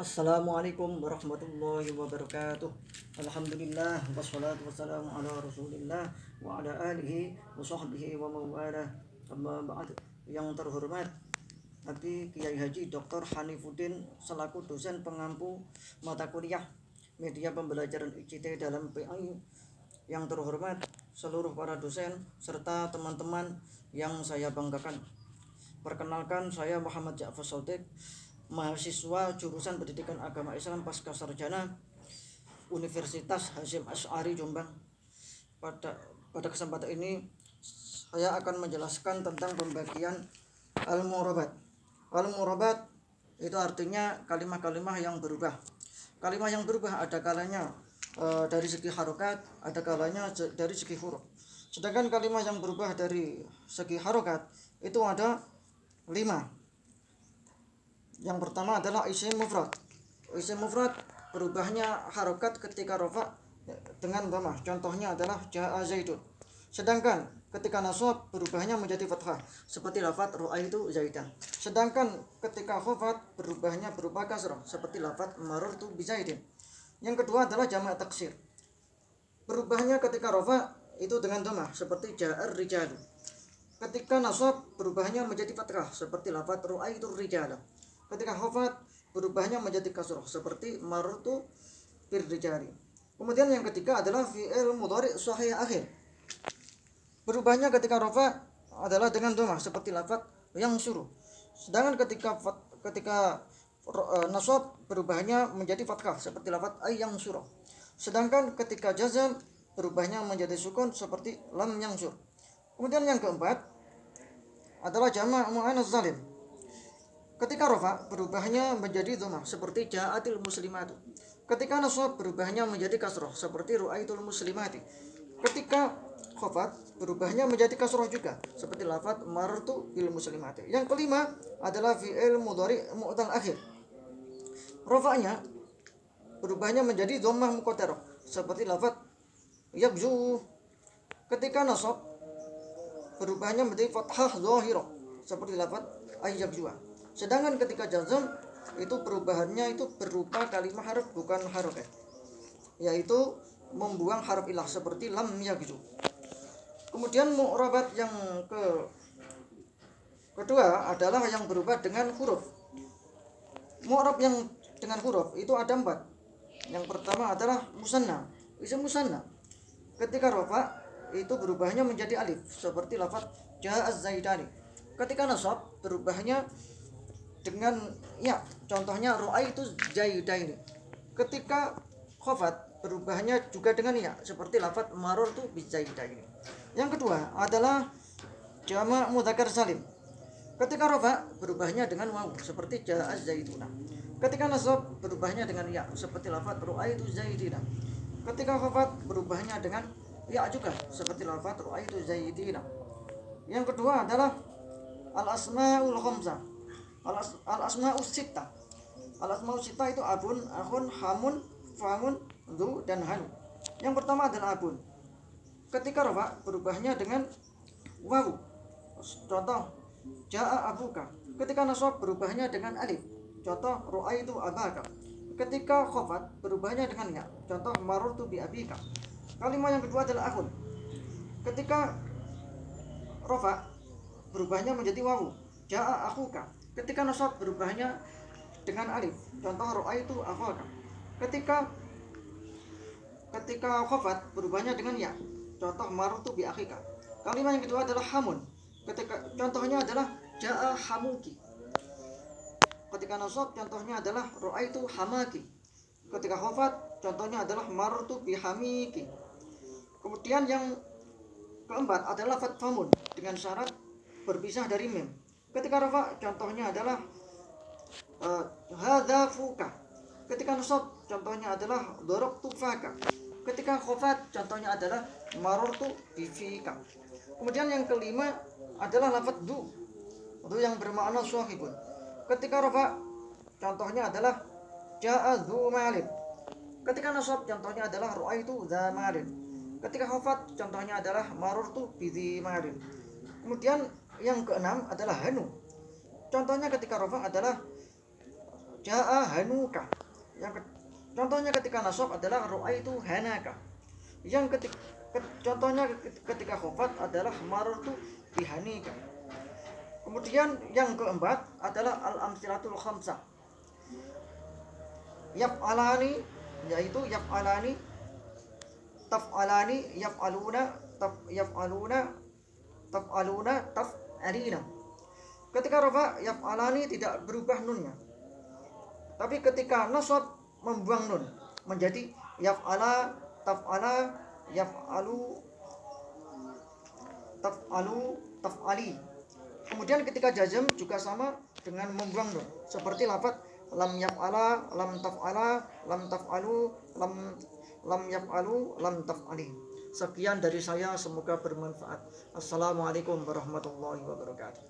Assalamualaikum warahmatullahi wabarakatuh. Alhamdulillah wassalatu wassalamu ala Rasulillah wa ala alihi wa sahbihi wa mawalah. Amma ba'd. Yang terhormat Habib Kiai Haji Dr. Hanifuddin selaku dosen pengampu mata kuliah media pembelajaran ICT dalam PI. Yang terhormat seluruh para dosen serta teman-teman yang saya banggakan. Perkenalkan, saya Muhammad Ja'far Shadiq, mahasiswa jurusan Pendidikan Agama Islam Pasca Sarjana Universitas Hasyim Asy'ari Jombang. Pada kesempatan ini saya akan menjelaskan tentang pembagian al-murabat. Al-murabat itu artinya kalimah-kalimah yang berubah. Kalimah yang berubah ada kalanya dari segi harokat, ada kalanya dari segi huruf. Sedangkan kalimah yang berubah dari segi harokat itu ada 5. Yang pertama adalah isim mufrad. Isim mufrad berubahnya harokat ketika rafa dengan dhamma. Contohnya adalah jaa zaidun. Sedangkan ketika nasab berubahnya menjadi fathah seperti lafaz ra'aitu zaidan. Sedangkan ketika khafat berubahnya berupa kasrah seperti lafaz marartu bi zaidin. Yang kedua adalah jamak taksir. Berubahnya ketika rafa itu dengan dhamma seperti ja'ar rijalu. Ketika nasab berubahnya menjadi fathah seperti lafaz ra'aitu rijala. Ketika khafat berubahnya menjadi kasrah seperti marartu bir rijali. Kemudian yang ketiga adalah fi'il mudhari' sahih akhir. Berubahnya ketika rafa adalah dengan dhamma seperti lafaz yang suruh. Sedangkan ketika nasab berubahnya menjadi fathah seperti lafaz ay yang surah. Sedangkan ketika jazam berubahnya menjadi sukun seperti lam yang sur. Kemudian yang keempat adalah jamak muannats salim. Ketika rafa berubahnya menjadi dhamma seperti ja'atil muslimatu. Ketika nasab berubahnya menjadi kasrah seperti ru'aitul muslimati. Ketika khafat berubahnya menjadi kasrah juga seperti lafaz marartu bil muslimati. Yang kelima adalah fi'il mudhari' mu'tal akhir. Rafa'nya berubahnya menjadi dhammah muqaddarah seperti lafaz yabzu. Ketika nasab berubahnya menjadi fathah zahirah seperti lafaz ayyabzua. Sedangkan ketika jazm itu perubahannya itu berupa kalimat harf bukan harokat, yaitu membuang harf ilah seperti lam yagzu. Kemudian mu'rabat yang kedua adalah yang berubah dengan huruf. Mu'rab yang dengan huruf itu ada 4. Yang pertama adalah musanna. Isim musanna ketika rafa itu berubahnya menjadi alif seperti lafaz ja'az zaidani. Ketika nasab berubahnya dengan ya, contohnya ra'aitu zaidaini. Ketika khafat berubahnya juga dengan ya seperti lafaz marartu bi zaidaini. Yang kedua adalah jamak mudzakkar salim. Ketika rafa berubahnya dengan waw seperti ja'az zaiduna. Ketika nasab berubahnya dengan ya seperti lafaz ra'aitu zaidina. Ketika khafat berubahnya dengan ya juga seperti lafaz ra'aitu zaidina. Yang kedua adalah al-asmaul khamsah. Al-asma'us sittah. Al-asma'us sittah itu abun, akhun, hamun, famun, dhu, dan hanu. Yang pertama adalah abun. Ketika rafa berubahnya dengan wawu. Contoh jaa abuka. Ketika nasab berubahnya dengan alif. Contoh ru'aitu abaka. Ketika khafat berubahnya dengan ya. Contoh marartu bi abika. Kalimat yang kedua adalah akhun. Ketika rafa berubahnya menjadi wawu. Jaa akhuka. Ketika nasab berubahnya dengan alif. Contoh ru'aitu akhaka. Ketika khafat berubahnya dengan ya. Contoh marartu bi akhika. Kalimat yang kedua adalah hamun. Contohnya adalah jaa hamuki. Ketika nasab contohnya adalah ru'aitu hamaki. Ketika khafat contohnya adalah marartu bi hamiki. Kemudian yang keempat adalah fatfamun dengan syarat berpisah dari mim. Ketika rafa contohnya adalah hadza fuka. Ketika nasab contohnya adalah darabtu faka. Ketika khafat contohnya adalah marartu bifika. Kemudian yang kelima adalah lafaz du. Du yang bermakna sahibun. Ketika rafa contohnya adalah jaa dzu malin. Ketika nasab contohnya adalah ru'aitu dza malin. Ketika khafat contohnya adalah marartu bi dzi malin. Kemudian yang keenam adalah hanu. Contohnya ketika rafa adalah jaa hanuka. Contohnya ketika nasab adalah ru'aitu hanaka. Yang contohnya ketika khafat adalah marartu bihanika. Kemudian yang keempat adalah al-amsilatul khamsah. Yaf'alani, yaitu yaf'alani, taf'alani, yaf'aluna, taf'alina. Ketika rafa yaf'alani tidak berubah nunnya, tapi ketika nasab membuang nun menjadi yaf'ala, taf'ala, yaf'alu, taf'ali. Kemudian ketika jazm juga sama dengan membuang nun, seperti lafaz lam yaf'ala, lam taf'ala, lam taf'alu, lam yaf'alu, lam taf'ali. Sekian dari saya, semoga bermanfaat. Assalamualaikum warahmatullahi wabarakatuh.